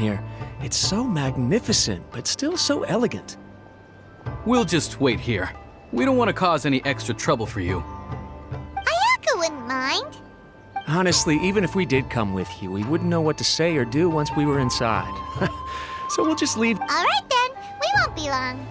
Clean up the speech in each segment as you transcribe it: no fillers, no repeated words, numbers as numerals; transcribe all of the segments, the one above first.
here. It's so magnificent, but still so elegant. We'll just wait here. We don't want to cause any extra trouble for you. Ayaka wouldn't mind. Honestly, even if we did come with you, we wouldn't know what to say or do once we were inside. So we'll just leave. All right then, we won't be long.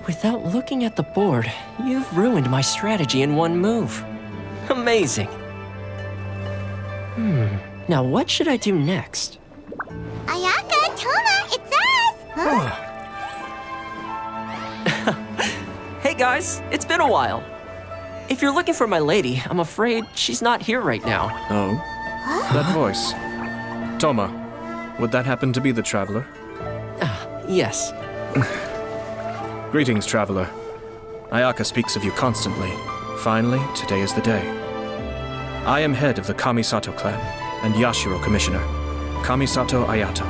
Without looking at the board, you've ruined my strategy in one move. Amazing. Now what should I do next? Ayaka, Toma, it's us! Huh? Hey guys, it's been a while. If you're looking for my lady, I'm afraid she's not here right now. Oh? That voice. Toma, would that happen to be the traveler? Yes. Greetings, traveler. Ayaka speaks of you constantly. Finally, today is the day. I am head of the Kamisato clan and Yashiro commissioner, Kamisato Ayato.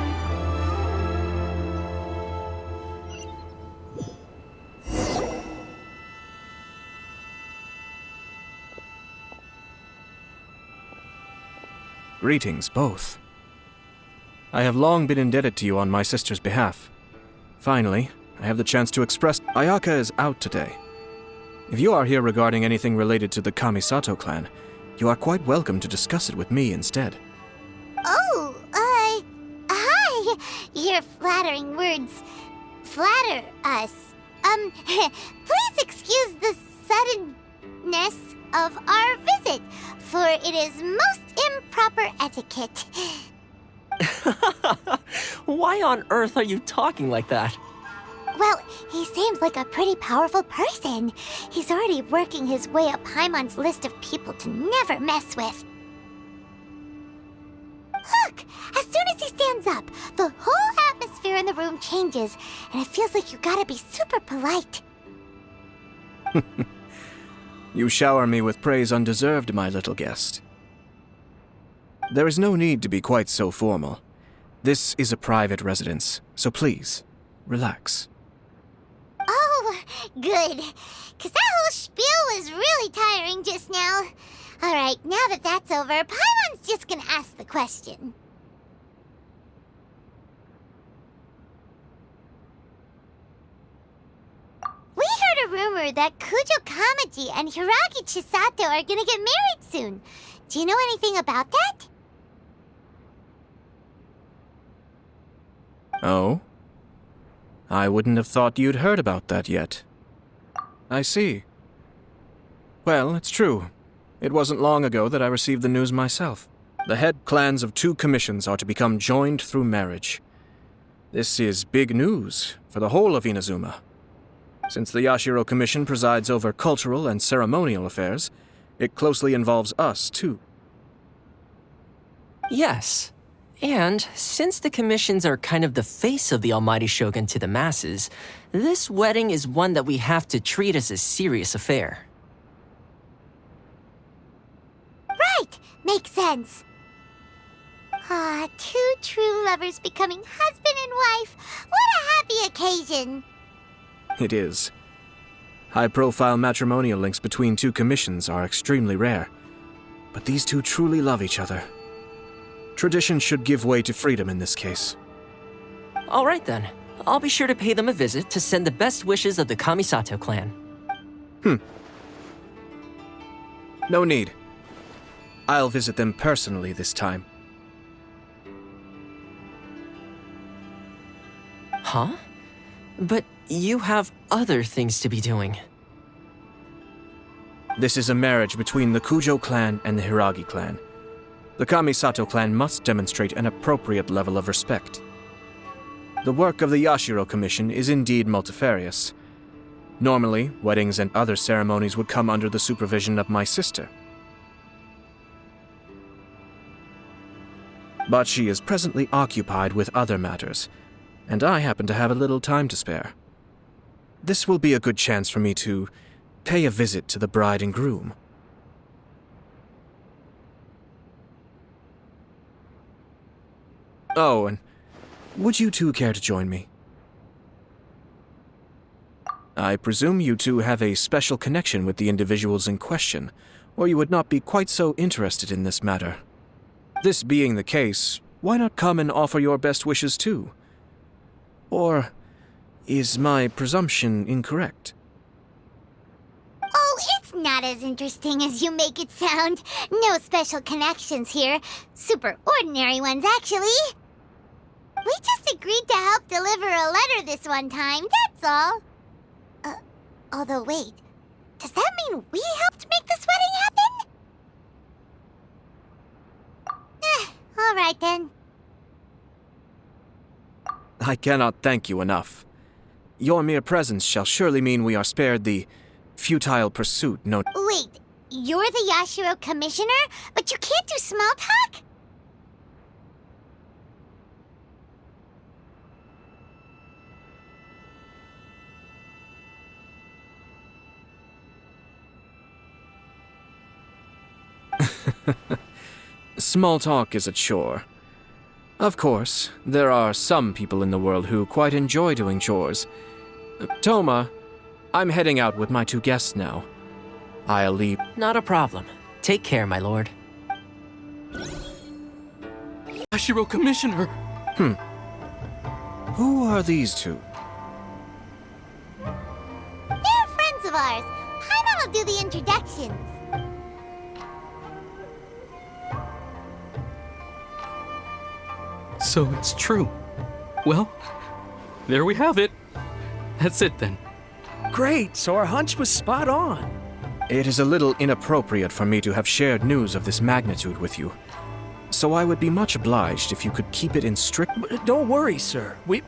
Greetings, both. I have long been indebted to you on my sister's behalf. Finally, I have the chance to express. Ayaka is out today. If you are here regarding anything related to the Kamisato clan, you are quite welcome to discuss it with me instead. Oh, hi. Your flattering words flatter us. Please excuse the suddenness of our visit, for it is most improper etiquette. Why on earth are you talking like that? Well, he seems like a pretty powerful person. He's already working his way up Paimon's list of people to never mess with. Look! As soon as he stands up, the whole atmosphere in the room changes, and it feels like you gotta be super polite. You shower me with praise undeserved, my little guest. There is no need to be quite so formal. This is a private residence, so please, relax. Oh, good. 'Cause that whole spiel was really tiring just now. Alright, now that that's over, Paimon's just gonna ask the question. We heard a rumor that Kujo Kamaji and Hiragi Chisato are gonna get married soon. Do you know anything about that? Oh? I wouldn't have thought you'd heard about that yet. I see. Well, it's true. It wasn't long ago that I received the news myself. The head clans of 2 commissions are to become joined through marriage. This is big news for the whole of Inazuma. Since the Yashiro Commission presides over cultural and ceremonial affairs, it closely involves us, too. Yes. And since the commissions are kind of the face of the Almighty Shogun to the masses, this wedding is one that we have to treat as a serious affair. Right! Makes sense. Ah, 2 true lovers becoming husband and wife. What a happy occasion! It is. High-profile matrimonial links between 2 commissions are extremely rare. But these 2 truly love each other. Tradition should give way to freedom in this case. All right then. I'll be sure to pay them a visit to send the best wishes of the Kamisato clan. No need. I'll visit them personally this time. Huh? But you have other things to be doing. This is a marriage between the Kujo clan and the Hiragi clan. The Kamisato clan must demonstrate an appropriate level of respect. The work of the Yashiro Commission is indeed multifarious. Normally, weddings and other ceremonies would come under the supervision of my sister. But she is presently occupied with other matters, and I happen to have a little time to spare. this will be a good chance for me to pay a visit to the bride and groom. Oh, and would you two care to join me? I presume you two have a special connection with the individuals in question, or you would not be quite so interested in this matter. This being the case, why not come and offer your best wishes too? Or is my presumption incorrect? Oh, it's not as interesting as you make it sound. No special connections here. Super ordinary ones, actually. We just agreed to help deliver a letter this one time, that's all. Although wait, does that mean we helped make this wedding happen? All right then. I cannot thank you enough. Your mere presence shall surely mean we are spared the futile pursuit Wait, you're the Yashiro commissioner, but you can't do small talk? Small talk is a chore. Of course, there are some people in the world who quite enjoy doing chores. Toma, I'm heading out with my two guests now. I'll leave. Not a problem. Take care, my lord. Yashiro Commissioner! Who are these two? They're friends of ours. Paimon will do the introductions. So it's true. Well, there we have it. That's it then. Great, so our hunch was spot on. It is a little inappropriate for me to have shared news of this magnitude with you. So I would be much obliged if you could keep it in strict... Don't worry, sir. We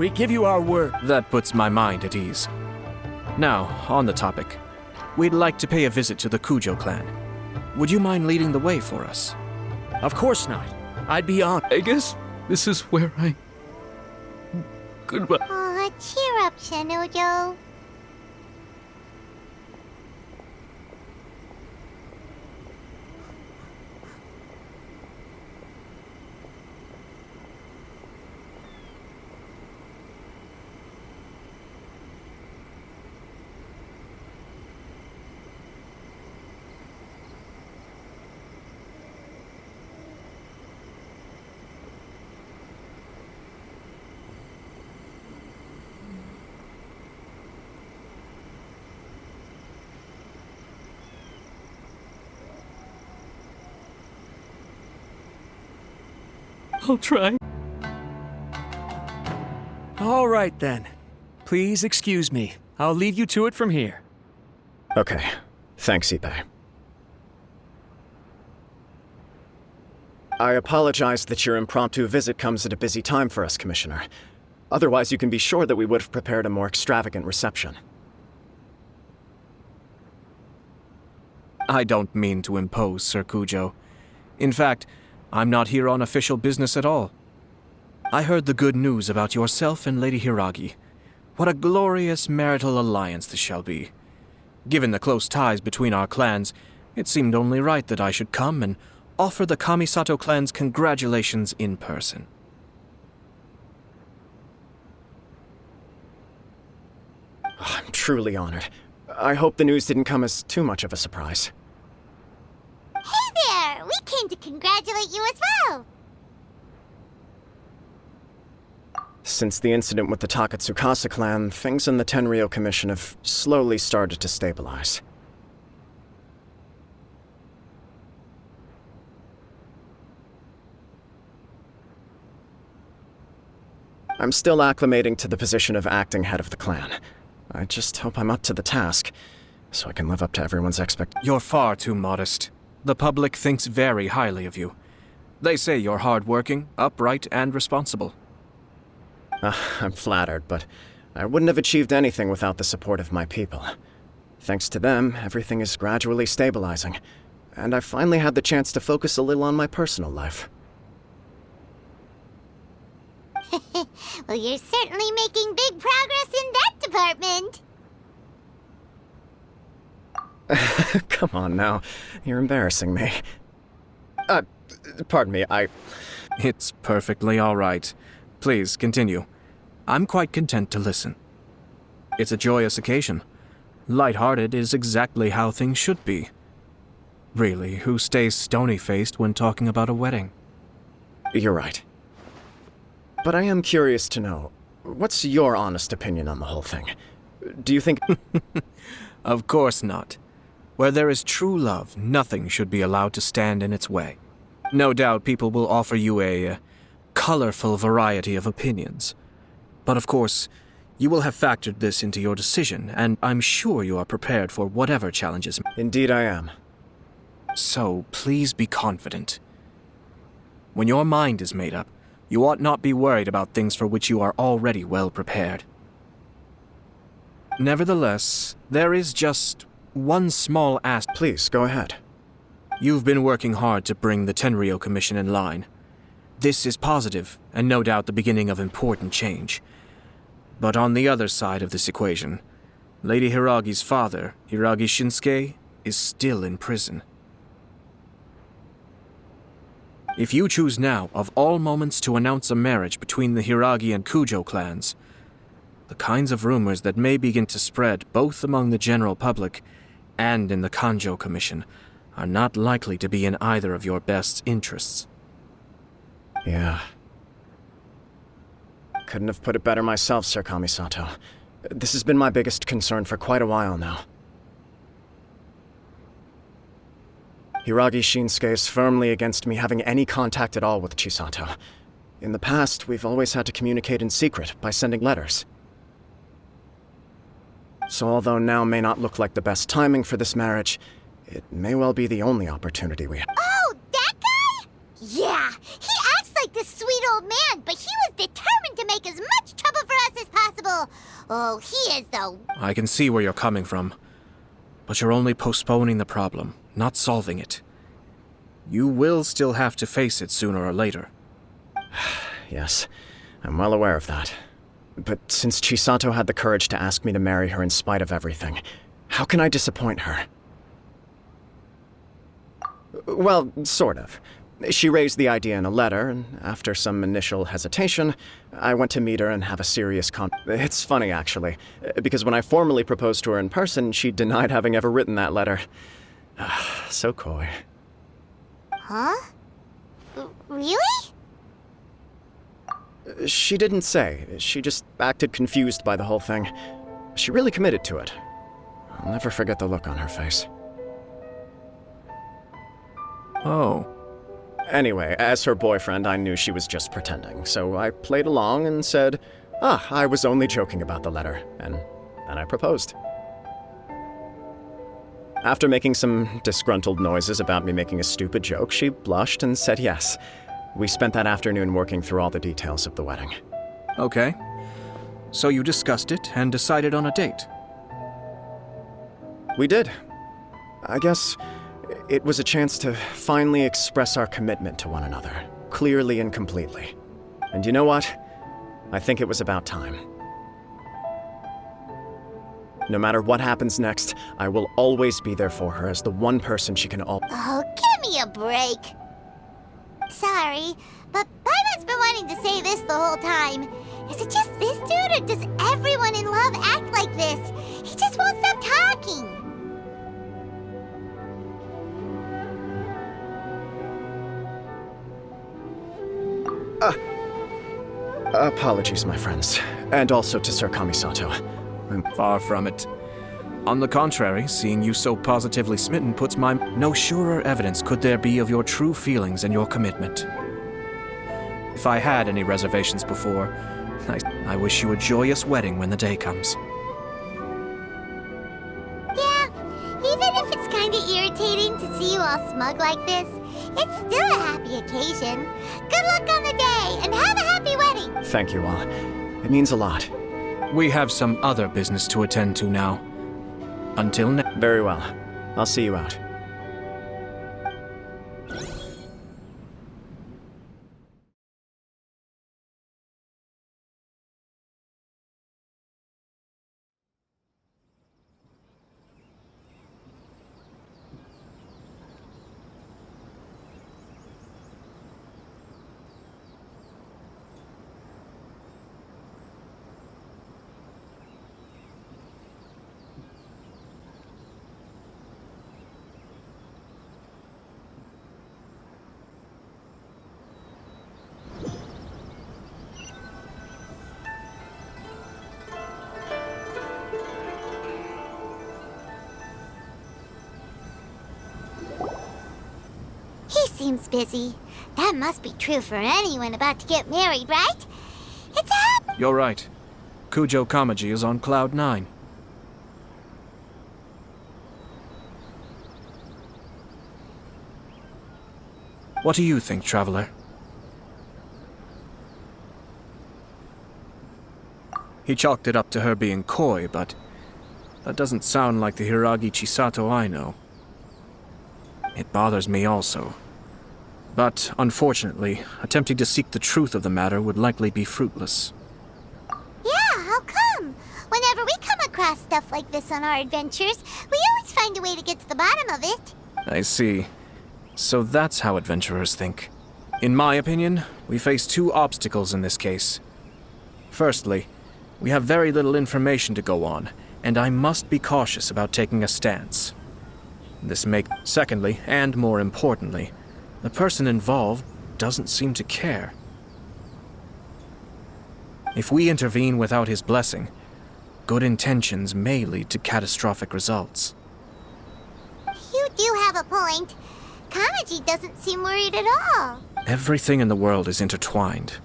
give you our word. That puts my mind at ease. Now, on the topic. We'd like to pay a visit to the Kujo clan. Would you mind leading the way for us? Of course not. I'd be honored. I guess this is where I... Goodbye. Aw, cheer up, Shanujo. I'll try. All right, then. Please excuse me. I'll leave you to it from here. Okay. Thanks, Ippei. I apologize that your impromptu visit comes at a busy time for us, Commissioner. Otherwise, you can be sure that we would have prepared a more extravagant reception. I don't mean to impose, Sir Kujo. In fact, I'm not here on official business at all. I heard the good news about yourself and Lady Hiragi. What a glorious marital alliance this shall be. Given the close ties between our clans, it seemed only right that I should come and offer the Kamisato clan's congratulations in person. I'm truly honored. I hope the news didn't come as too much of a surprise. Hey there! We came to congratulate you as well! Since the incident with the Takatsukasa clan, things in the Tenryou Commission have slowly started to stabilize. I'm still acclimating to the position of acting head of the clan. I just hope I'm up to the task, so I can live up to everyone's expectations. You're far too modest. The public thinks very highly of you. They say you're hardworking, upright, and responsible. I'm flattered, but I wouldn't have achieved anything without the support of my people. Thanks to them, everything is gradually stabilizing, and I've finally had the chance to focus a little on my personal life. Well, you're certainly making big progress in that department. Come on now. You're embarrassing me. Pardon me, It's perfectly all right. Please, continue. I'm quite content to listen. It's a joyous occasion. Light-hearted is exactly how things should be. Really, who stays stony-faced when talking about a wedding? You're right. But I am curious to know, what's your honest opinion on the whole thing? Do you think... Of course not. Where there is true love, nothing should be allowed to stand in its way. No doubt people will offer you a colorful variety of opinions. But of course, you will have factored this into your decision, and I'm sure you are prepared for whatever challenges. Indeed I am. So please be confident. When your mind is made up, you ought not be worried about things for which you are already well prepared. Nevertheless, there is just one small aspect. Please, go ahead. You've been working hard to bring the Tenryou Commission in line. This is positive, and no doubt the beginning of important change. But on the other side of this equation, Lady Hiragi's father, Hiragi Shinsuke, is still in prison. If you choose now, of all moments, to announce a marriage between the Hiragi and Kujo clans, the kinds of rumors that may begin to spread both among the general public and in the Kanjo Commission are not likely to be in either of your best interests. Yeah. Couldn't have put it better myself, Sir Kamisato. This has been my biggest concern for quite a while now. Hiragi Shinsuke is firmly against me having any contact at all with Chisato. In the past, we've always had to communicate in secret by sending letters. So although now may not look like the best timing for this marriage, it may well be the only opportunity we have. Oh, that guy? Yeah, he acts like this sweet old man, but he was determined to make as much trouble for us as possible. Oh, he is though. I can see where you're coming from, but you're only postponing the problem, not solving it. You will still have to face it sooner or later. Yes, I'm well aware of that. But since Chisato had the courage to ask me to marry her in spite of everything, how can I disappoint her? Well, sort of. She raised the idea in a letter, and after some initial hesitation, I went to meet her and have a serious It's funny, actually, because when I formally proposed to her in person, she denied having ever written that letter. So coy. Huh? Really? She didn't say. She just acted confused by the whole thing. She really committed to it. I'll never forget the look on her face. Oh. Anyway, as her boyfriend, I knew she was just pretending, so I played along and said, I was only joking about the letter, and then I proposed. After making some disgruntled noises about me making a stupid joke, she blushed and said yes. We spent that afternoon working through all the details of the wedding. Okay. So you discussed it and decided on a date? We did. I guess it was a chance to finally express our commitment to one another, clearly and completely. And you know what? I think it was about time. No matter what happens next, I will always be there for her as the one person she can Oh, give me a break. Sorry, but Paimon's been wanting to say this the whole time. Is it just this dude, or does everyone in love act like this? He just won't stop talking. Apologies, my friends. And also to Sir Kamisato. Far from it. On the contrary, seeing you so positively smitten puts my... No surer evidence could there be of your true feelings and your commitment. If I had any reservations before, I wish you a joyous wedding when the day comes. Yeah, even if it's kinda irritating to see you all smug like this, it's still a happy occasion. Good luck on the day, and have a happy wedding! Thank you all. It means a lot. We have some other business to attend to now. Until next... Very well. I'll see you out. seems busy. That must be true for anyone about to get married, right? It's a... You're right. Kujo Kamaji is on Cloud 9. What do you think, Traveler? He chalked it up to her being coy, but that doesn't sound like the Hiragi Chisato I know. It bothers me also. But, unfortunately, attempting to seek the truth of the matter would likely be fruitless. Yeah, how come? Whenever we come across stuff like this on our adventures, we always find a way to get to the bottom of it. I see. So that's how adventurers think. In my opinion, we face two obstacles in this case. Firstly, we have very little information to go on, and I must be cautious about taking a stance. Secondly, and more importantly, the person involved doesn't seem to care. If we intervene without his blessing, good intentions may lead to catastrophic results. You do have a point. Kamaji doesn't seem worried at all. Everything in the world is intertwined.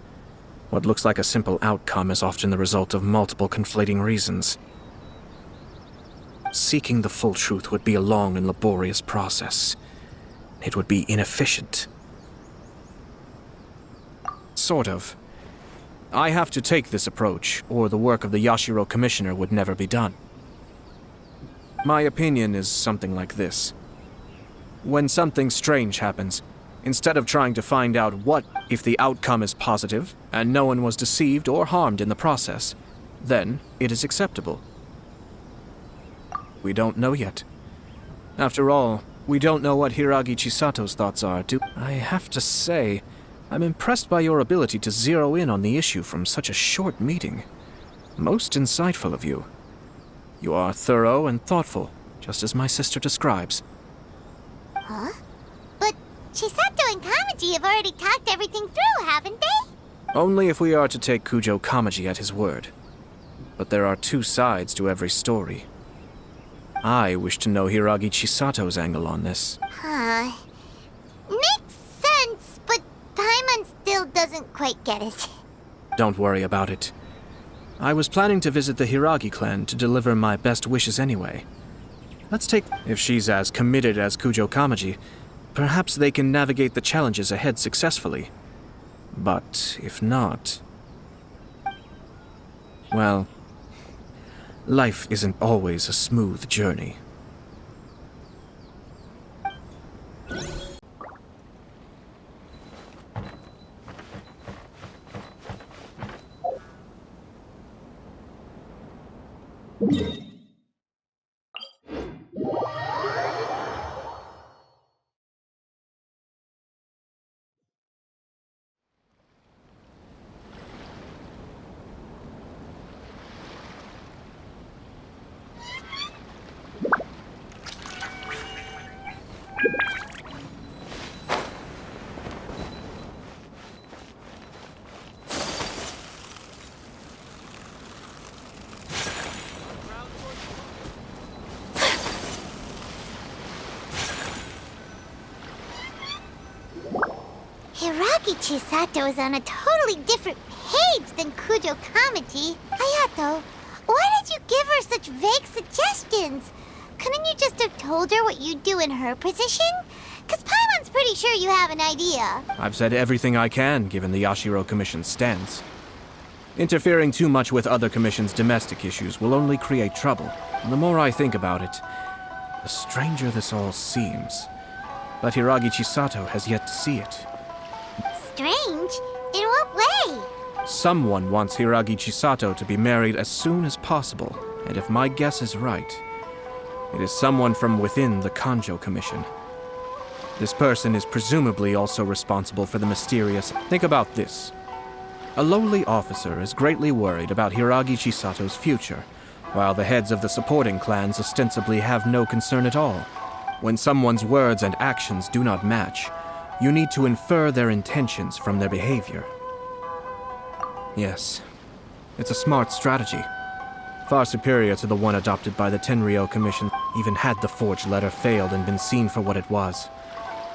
What looks like a simple outcome is often the result of multiple conflating reasons. Seeking the full truth would be a long and laborious process. It would be inefficient. Sort of. I have to take this approach, or the work of the Yashiro Commissioner would never be done. My opinion is something like this. When something strange happens, instead of trying to find out what if the outcome is positive, and no one was deceived or harmed in the process, then it is acceptable. We don't know yet. After all, we don't know what Hiragi Chisato's thoughts are, do I have to say, I'm impressed by your ability to zero in on the issue from such a short meeting. Most insightful of you. You are thorough and thoughtful, just as my sister describes. Huh? But Chisato and Kamaji have already talked everything through, haven't they? Only if we are to take Kujo Kamaji at his word. But there are two sides to every story. I wish to know Hiragi Chisato's angle on this. Huh. Makes sense, but Paimon still doesn't quite get it. Don't worry about it. I was planning to visit the Hiragi clan to deliver my best wishes anyway. If she's as committed as Kujo Kamaji, perhaps they can navigate the challenges ahead successfully. But if not... well, life isn't always a smooth journey. Hiragi Chisato is on a totally different page than Kujo Kamaji. Ayato, why did you give her such vague suggestions? Couldn't you just have told her what you'd do in her position? Because Paimon's pretty sure you have an idea. I've said everything I can, given the Yashiro Commission's stance. Interfering too much with other commission's domestic issues will only create trouble. And the more I think about it, the stranger this all seems. But Hiragi Chisato has yet to see it. Strange? In what way? Someone wants Hiragi Chisato to be married as soon as possible, and if my guess is right, it is someone from within the Kanjo Commission. This person is presumably also responsible for the mysterious... Think about this. A lowly officer is greatly worried about Hiragi Chisato's future, while the heads of the supporting clans ostensibly have no concern at all. When someone's words and actions do not match, you need to infer their intentions from their behavior. Yes, it's a smart strategy. Far superior to the one adopted by the Tenryou Commission, even had the forged letter failed and been seen for what it was.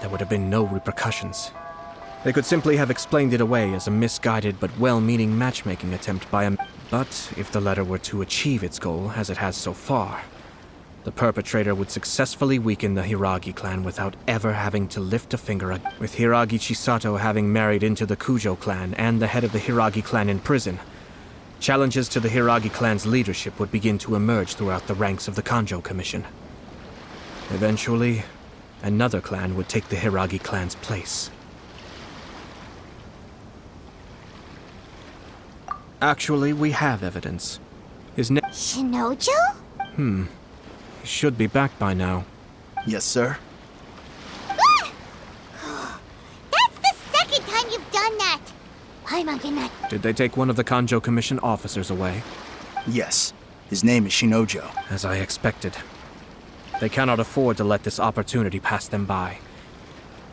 there would have been no repercussions. They could simply have explained it away as a misguided but well-meaning matchmaking attempt by a... But if the letter were to achieve its goal, as it has so far, the perpetrator would successfully weaken the Hiragi clan without ever having to lift a finger. With Hiragi Chisato having married into the Kujo clan and the head of the Hiragi clan in prison, challenges to the Hiragi clan's leadership would begin to emerge throughout the ranks of the Kanjo Commission. Eventually, another clan would take the Hiragi clan's place. Actually, we have evidence. His name... Shinojo? He should be back by now. Yes, sir. That's the second time you've done that! Did they take one of the Kanjo Commission officers away? Yes. His name is Shinojo. As I expected. They cannot afford to let this opportunity pass them by.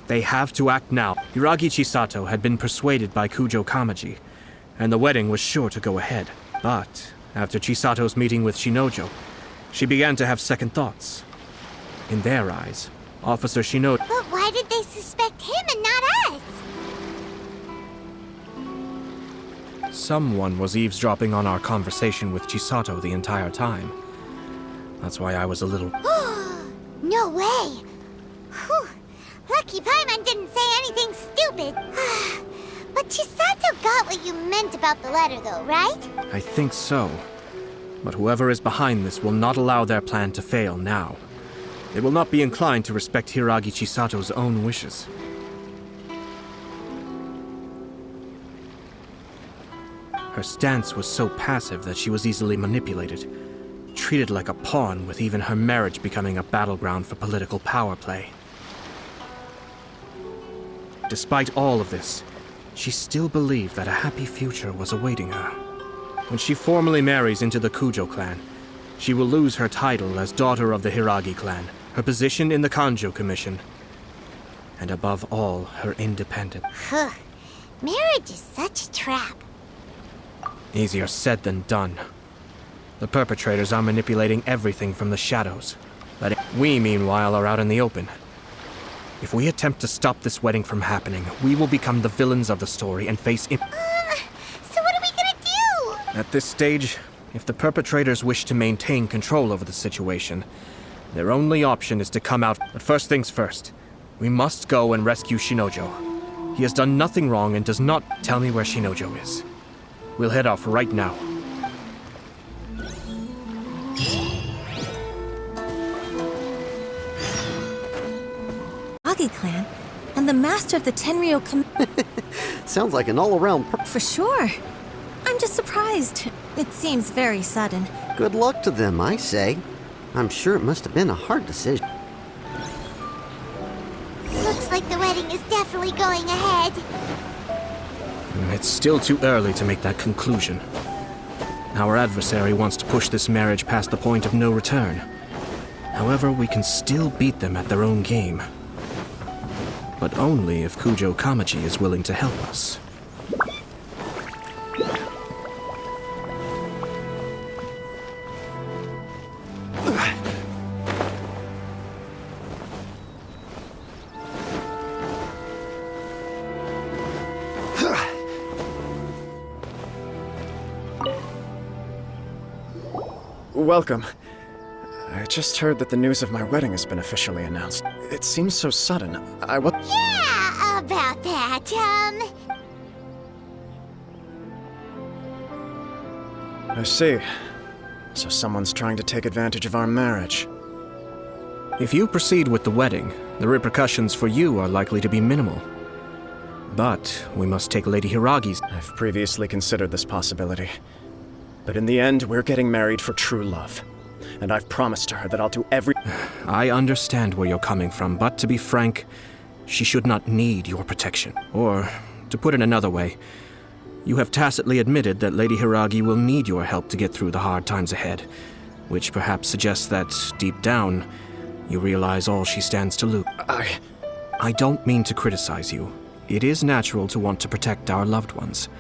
They have to act now. Hiragi Chisato had been persuaded by Kujo Kamaji, and the wedding was sure to go ahead. But after Chisato's meeting with Shinojo, she began to have second thoughts. In their eyes, Officer Shinojo... But why did they suspect him and not us? Someone was eavesdropping on our conversation with Chisato the entire time. That's why I was a little... No way! Whew. Lucky Paimon didn't say anything stupid. But Chisato got what you meant about the letter though, right? I think so. But whoever is behind this will not allow their plan to fail now. They will not be inclined to respect Hiragi Chisato's own wishes. Her stance was so passive that she was easily manipulated, treated like a pawn, with even her marriage becoming a battleground for political power play. Despite all of this, she still believed that a happy future was awaiting her. When she formally marries into the Kujo clan, she will lose her title as daughter of the Hiragi clan, her position in the Kanjo Commission, and above all, her independence. Marriage is such a trap. Easier said than done. The perpetrators are manipulating everything from the shadows. But we, meanwhile, are out in the open. If we attempt to stop this wedding from happening, we will become the villains of the story and face So what are we gonna do? At this stage, if the perpetrators wish to maintain control over the situation, their only option is to come out. But first things first, we must go and rescue Shinojo. He has done nothing wrong and does not... Tell me where Shinojo is. We'll head off right now. Clan and the master of the Tenryo Sounds like an all-around For sure. I'm just surprised. It seems very sudden. Good luck to them, I say. I'm sure it must have been a hard decision. Looks like the wedding is definitely going ahead. It's still too early to make that conclusion. Our adversary wants to push this marriage past the point of no return. However, we can still beat them at their own game. But only if Kujo Kamaji is willing to help us. Welcome. I just heard that the news of my wedding has been officially announced. It seems so sudden. Yeah, about that, I see. So someone's trying to take advantage of our marriage. If you proceed with the wedding, the repercussions for you are likely to be minimal. But we must take Lady Hiragi's... I've previously considered this possibility. But in the end, we're getting married for true love. And I've promised her that I'll do every... I understand where you're coming from, but to be frank, she should not need your protection. Or, to put it another way, you have tacitly admitted that Lady Hiragi will need your help to get through the hard times ahead, which perhaps suggests that, deep down, you realize all she stands to lose. I don't mean to criticize you. It is natural to want to protect our loved ones.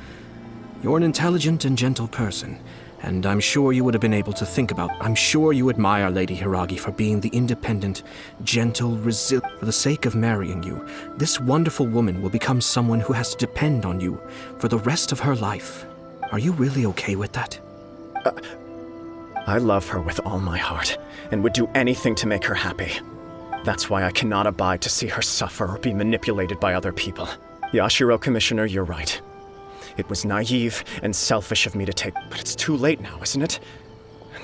You're an intelligent and gentle person, And I'm sure you would have been able to think about. I'm sure you admire Lady Hiragi for being the independent, gentle, resilient. For the sake of marrying you, this wonderful woman will become someone who has to depend on you for the rest of her life. Are you really okay with that? I love her with all my heart, and would do anything to make her happy. That's why I cannot abide to see her suffer or be manipulated by other people. Yashiro, Commissioner, you're right. It was naive and selfish of me to take, but it's too late now, isn't it?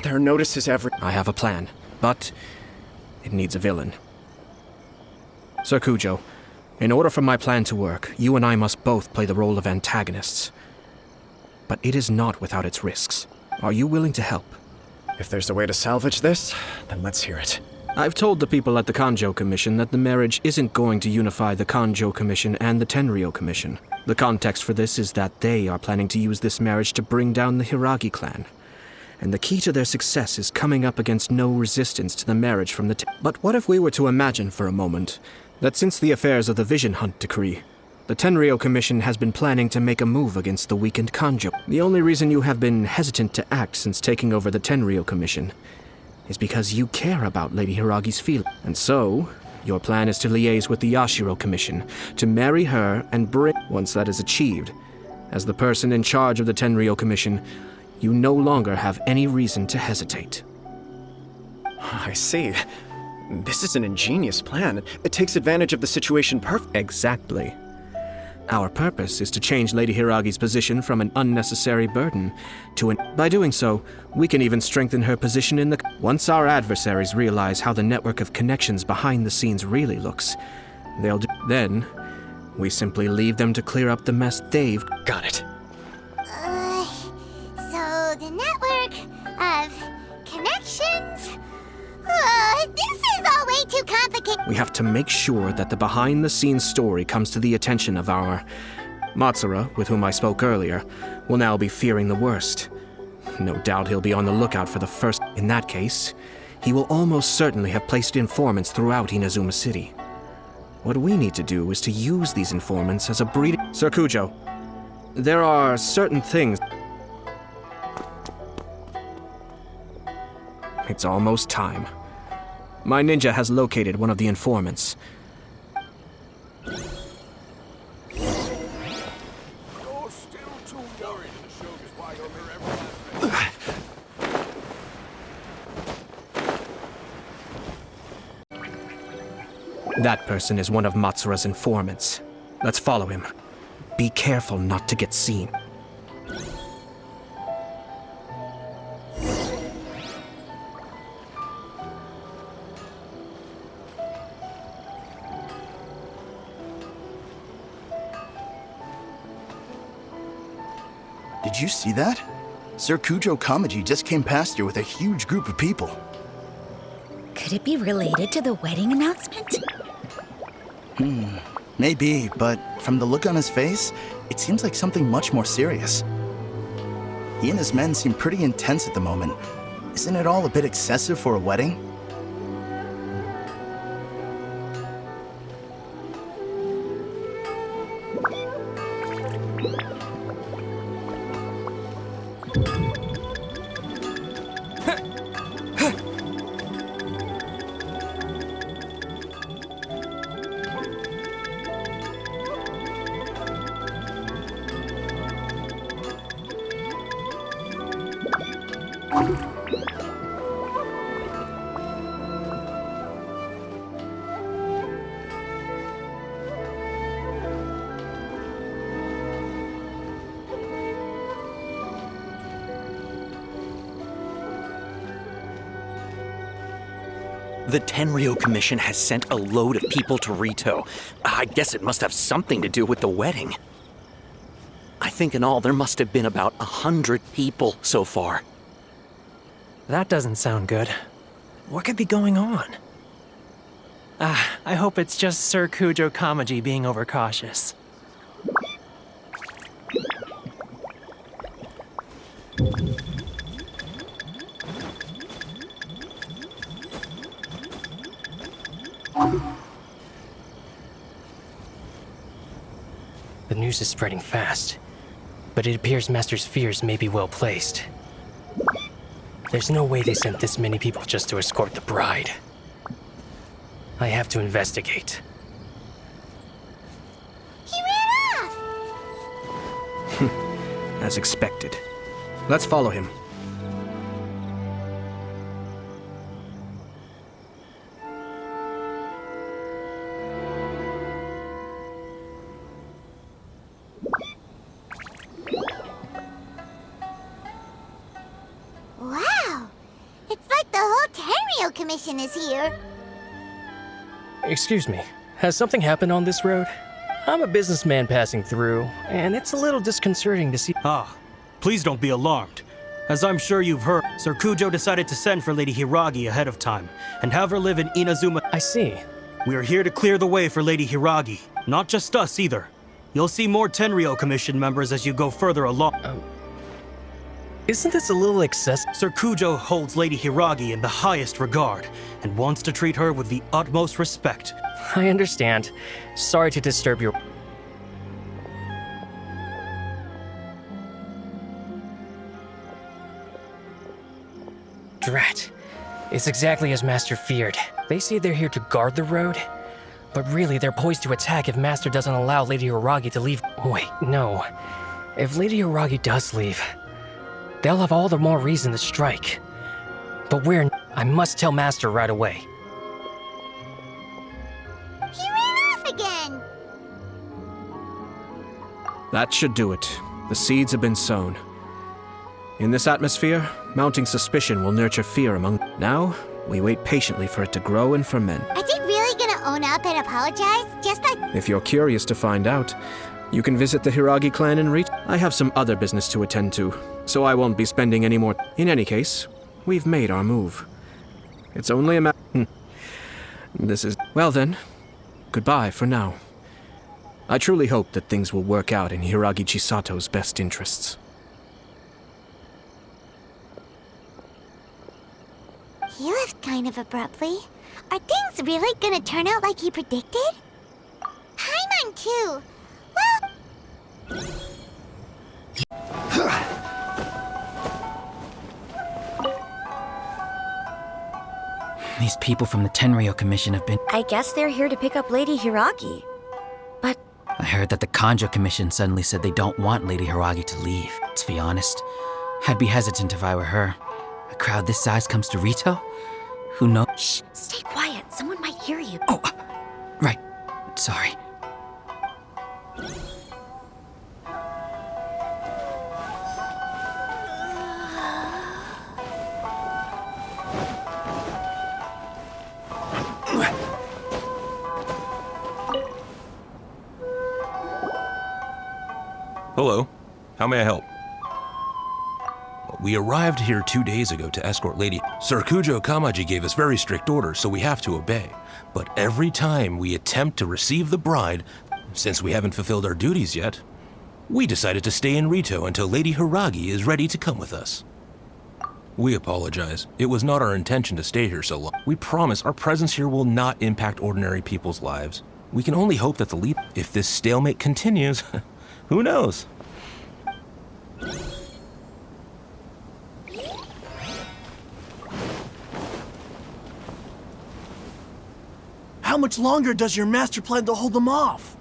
There are notices every— I have a plan, but it needs a villain. Sir Kujo, in order for my plan to work, you and I must both play the role of antagonists. But it is not without its risks. Are you willing to help? If there's a way to salvage this, then let's hear it. I've told the people at the Kanjo Commission that the marriage isn't going to unify the Kanjo Commission and the Tenryou Commission. The context for this is that they are planning to use this marriage to bring down the Hiragi clan. And the key to their success is coming up against no resistance to the marriage from the But what if we were to imagine for a moment that since the affairs of the Vision Hunt decree, the Tenryou Commission has been planning to make a move against the weakened Kanjo. The only reason you have been hesitant to act since taking over the Tenryou Commission is because you care about Lady Hiragi's feelings. And so, your plan is to liaise with the Yashiro Commission, to marry her and bring— Once that is achieved, as the person in charge of the Tenryou Commission, you no longer have any reason to hesitate. I see. This is an ingenious plan. It takes advantage of the situation perfectly. Exactly. Our purpose is to change Lady Hiragi's position from an unnecessary burden to an— By doing so, we can even strengthen her position in the— Once our adversaries realize how the network of connections behind the scenes really looks, Then, we simply leave them to clear up the mess they've— Got it. So the network of connections? This is all way too complicated. We have to make sure that the behind-the-scenes story comes to the attention of our— Matsura, with whom I spoke earlier, will now be fearing the worst. No doubt he'll be on the lookout for the first— In that case, he will almost certainly have placed informants throughout Inazuma City. What we need to do is to use these informants as a breeding— Sir Kujo, there are certain things— It's almost time. My ninja has located one of the informants. That person is one of Matsura's informants. Let's follow him. Be careful not to get seen. Did you see that? Sir Kujo Kamaji just came past here with a huge group of people. Could it be related to the wedding announcement? Maybe, but from the look on his face, it seems like something much more serious. He and his men seem pretty intense at the moment. Isn't it all a bit excessive for a wedding? The Tenryou Commission has sent a load of people to Rito. I guess it must have something to do with the wedding. I think in all there must have been about 100 people so far. That doesn't sound good. What could be going on? I hope it's just Sir Kujo Kamaji being overcautious. The news is spreading fast, but it appears Master's fears may be well placed. There's no way they sent this many people just to escort the bride. I have to investigate. He ran off! As expected. Let's follow him. Wow! It's like the whole Tenryo Commission is here. Excuse me, has something happened on this road? I'm a businessman passing through, and it's a little disconcerting to see. Ah, please don't be alarmed. As I'm sure you've heard, Sir Kujo decided to send for Lady Hiragi ahead of time, and have her live in Inazuma. I see. We are here to clear the way for Lady Hiragi. Not just us, either. You'll see more Tenryo Commission members as you go further along. Isn't this a little excessive? Sir Kujo holds Lady Hiragi in the highest regard, and wants to treat her with the utmost respect. I understand. Sorry to disturb your... Drat. It's exactly as Master feared. They say they're here to guard the road, but really they're poised to attack if Master doesn't allow Lady Hiragi to leave. Wait, no. If Lady Hiragi does leave, they'll have all the more reason to strike. But where? I must tell Master right away. He ran off again! That should do it. The seeds have been sown. In this atmosphere, mounting suspicion will nurture fear among... Now, we wait patiently for it to grow and ferment. Are they really gonna own up and apologize? Just like... If you're curious to find out, you can visit the Hiragi clan and reach... I have some other business to attend to, so I won't be spending any more... In any case, we've made our move. It's only a matter... This is... Well then, goodbye for now. I truly hope that things will work out in Hiragi Chisato's best interests. He left kind of abruptly. Are things really gonna turn out like he predicted? Paimon too. Well... These people from the Tenryo Commission have been... I guess they're here to pick up Lady Hiragi. But... I heard that the Kanjo Commission suddenly said they don't want Lady Hiragi to leave. To be honest, I'd be hesitant if I were her. A crowd this size comes to Rito? Who knows? Shh, stay quiet. Someone might hear you. Oh, right. Sorry. Hello. How may I help? We arrived here 2 days ago to escort Lady... Sir Kujo Kamaji gave us very strict orders, so we have to obey. But every time we attempt to receive the bride, since we haven't fulfilled our duties yet, we decided to stay in Rito until Lady Hiragi is ready to come with us. We apologize. It was not our intention to stay here so long. We promise our presence here will not impact ordinary people's lives. We can only hope that the lead... If this stalemate continues, who knows? How much longer does your master plan to hold them off?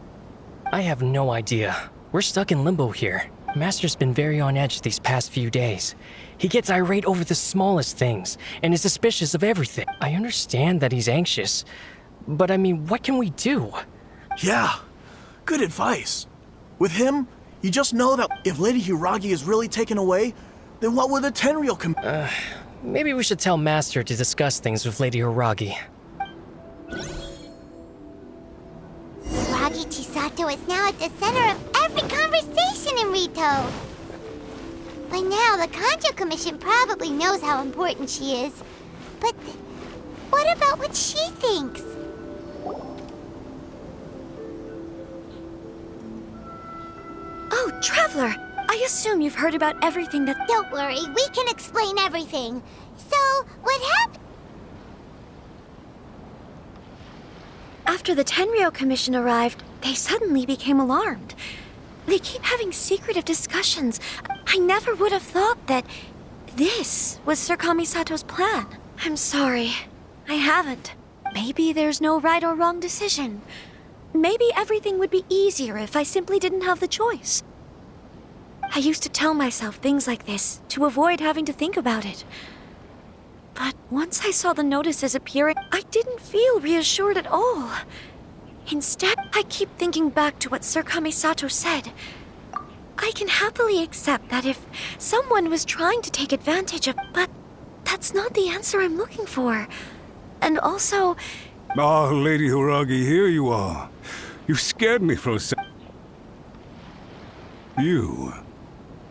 I have no idea. We're stuck in limbo here. Master's been very on edge these past few days. He gets irate over the smallest things, and is suspicious of everything. I understand that he's anxious, but I mean, what can we do? Yeah, good advice. With him, you just know that if Lady Hiragi is really taken away, then what will the Tenryo Maybe we should tell Master to discuss things with Lady Hiragi. Hiragi Chisato is now at the center of every conversation in Rito. By now, the Kanjo Commission probably knows how important she is. But what about what she thinks? Oh, Traveler! I assume you've heard about everything that... Don't worry, we can explain everything. So, what happened? After the Tenryo Commission arrived, they suddenly became alarmed. They keep having secretive discussions. I never would have thought that this was Sir Kamisato's plan. I'm sorry. I haven't. Maybe there's no right or wrong decision. Maybe everything would be easier if I simply didn't have the choice. I used to tell myself things like this to avoid having to think about it. But once I saw the notices appearing, I didn't feel reassured at all. Instead, I keep thinking back to what Sir Kamisato said. I can happily accept that if someone was trying to take advantage of... But that's not the answer I'm looking for. And also... Ah, Lady Hiragi, here you are. You scared me for a sec. You...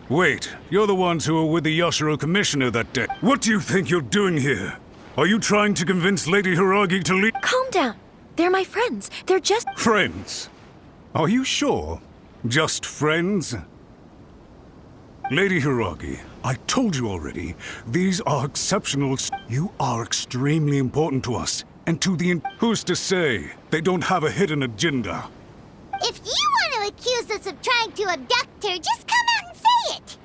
Wait, you're the ones who were with the Yashiro Commissioner that day. What do you think you're doing here? Are you trying to convince Lady Hiragi to leave? Calm down. They're my friends. They're just... Friends? Are you sure? Just friends? Lady Hiragi, I told you already, these are exceptional. You are extremely important to us, and to the... Who's to say they don't have a hidden agenda? If you want to accuse us of trying to abduct her, just come out and say it!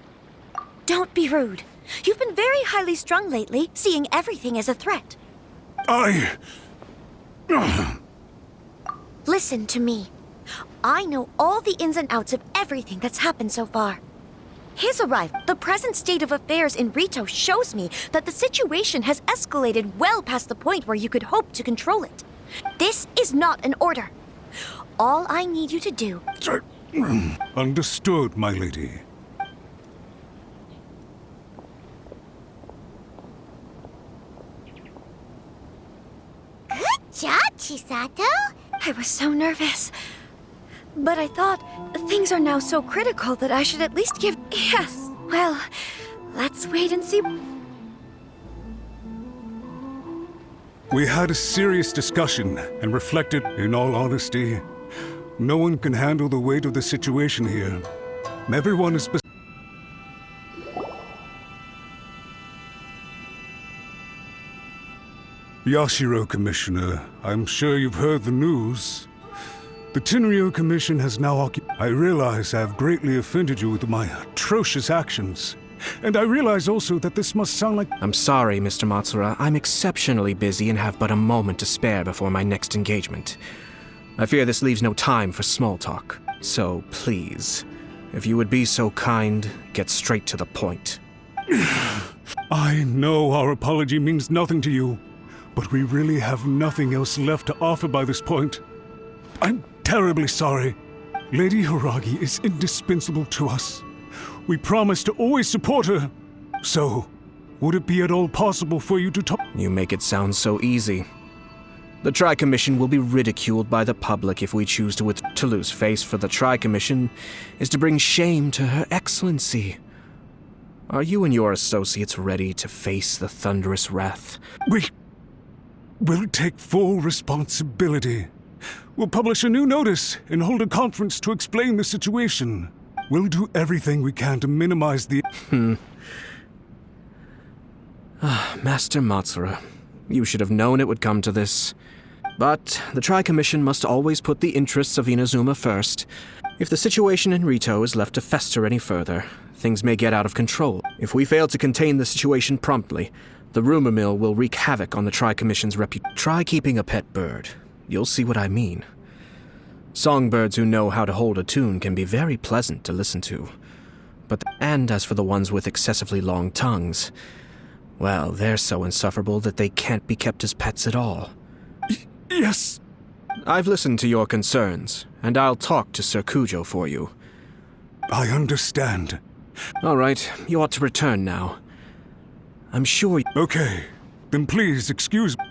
Don't be rude. You've been very highly strung lately, seeing everything as a threat. Listen to me. I know all the ins and outs of everything that's happened so far. His arrival, the present state of affairs in Rito shows me that the situation has escalated well past the point where you could hope to control it. This is not an order. All I need you to do... Understood, my lady. Good job, Chisato! I was so nervous. But I thought things are now so critical that I should at least give... Yes, well, let's wait and see. We had a serious discussion and reflected, in all honesty, no one can handle the weight of the situation here. Everyone is... Yashiro, Commissioner, I'm sure you've heard the news. The Tenryou Commission has now occupied... I realize I have greatly offended you with my atrocious actions. And I realize also that this must sound like... I'm sorry, Mr. Matsura. I'm exceptionally busy and have but a moment to spare before my next engagement. I fear this leaves no time for small talk. So, please, if you would be so kind, get straight to the point. I know our apology means nothing to you, but we really have nothing else left to offer by this point. I'm terribly sorry. Lady Hiragi is indispensable to us. We promise to always support her. So, would it be at all possible for you to talk? You make it sound so easy. The Tri-Commission will be ridiculed by the public if we choose to lose face, for the Tri-Commission is to bring shame to Her Excellency. Are you and your associates ready to face the thunderous wrath? We will take full responsibility. We'll publish a new notice and hold a conference to explain the situation. We'll do everything we can to minimize the... Master Matsura, you should have known it would come to this. But the Tri-Commission must always put the interests of Inazuma first. If the situation in Rito is left to fester any further, things may get out of control. If we fail to contain the situation promptly, the rumor mill will wreak havoc on the Tri-Commission's reputation. Try keeping a pet bird. You'll see what I mean. Songbirds who know how to hold a tune can be very pleasant to listen to. And as for the ones with excessively long tongues, well, they're so insufferable that they can't be kept as pets at all. Yes! I've listened to your concerns, and I'll talk to Sir Kujo for you. I understand. All right, you ought to return now. I'm sure... Okay, then please excuse me.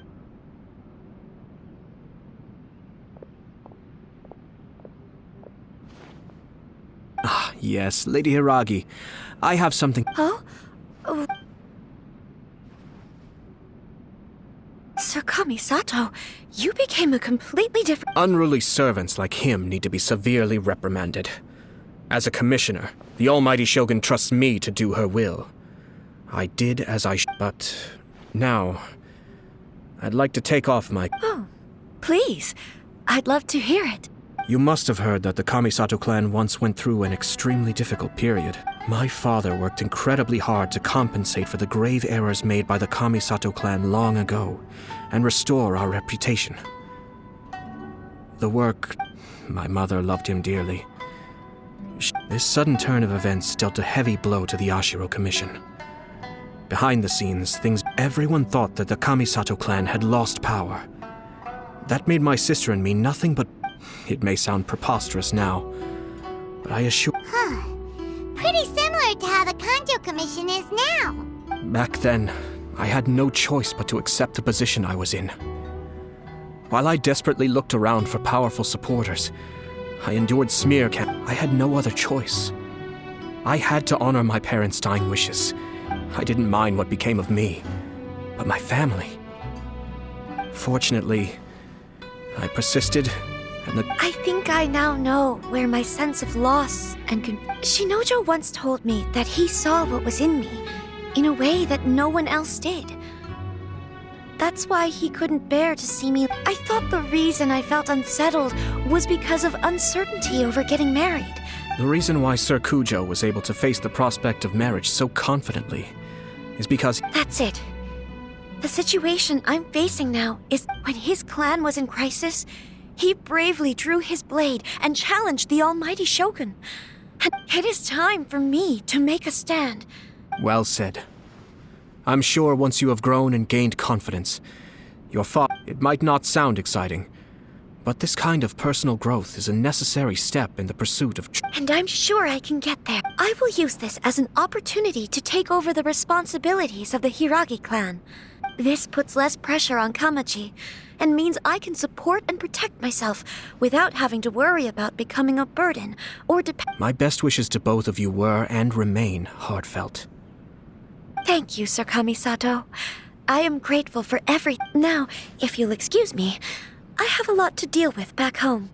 Ah, yes, Lady Hiragi. I have something... Huh? Oh. Sir Kamisato, you became a completely different... Unruly servants like him need to be severely reprimanded. As a commissioner, the almighty Shogun trusts me to do her will. I did as I but now, I'd like to take off my... Oh, please. I'd love to hear it. You must have heard that the Kamisato clan once went through an extremely difficult period. My father worked incredibly hard to compensate for the grave errors made by the Kamisato clan long ago, and restore our reputation. The work... my mother loved him dearly. This sudden turn of events dealt a heavy blow to the Ashiro Commission. Behind the scenes, everyone thought that the Kamisato clan had lost power. That made my sister and me nothing but... it may sound preposterous now, but I assure... Pretty similar to how the Kanjo Commission is now. Back then, I had no choice but to accept the position I was in. While I desperately looked around for powerful supporters, I endured smear I had no other choice. I had to honor my parents' dying wishes. I didn't mind what became of me, but my family. Fortunately, I persisted, and I think I now know where my sense of loss and Shinojo once told me that he saw what was in me, in a way that no one else did. That's why he couldn't bear to see me. I thought the reason I felt unsettled was because of uncertainty over getting married. The reason why Sir Kujo was able to face the prospect of marriage so confidently is because... That's it. The situation I'm facing now is when his clan was in crisis, he bravely drew his blade and challenged the almighty Shogun. And it is time for me to make a stand. Well said. I'm sure once you have grown and gained confidence, your father... It might not sound exciting, but this kind of personal growth is a necessary step in the pursuit of... And I'm sure I can get there. I will use this as an opportunity to take over the responsibilities of the Hiragi clan. This puts less pressure on Kamaji, and means I can support and protect myself without having to worry about becoming a burden or depend... My best wishes to both of you were and remain heartfelt. Thank you, Sir Kamisato. I am grateful for everything. Now, if you'll excuse me, I have a lot to deal with back home.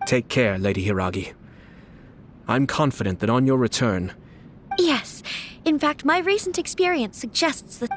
Take care, Lady Hiragi. I'm confident that on your return... Yes. In fact, my recent experience suggests that...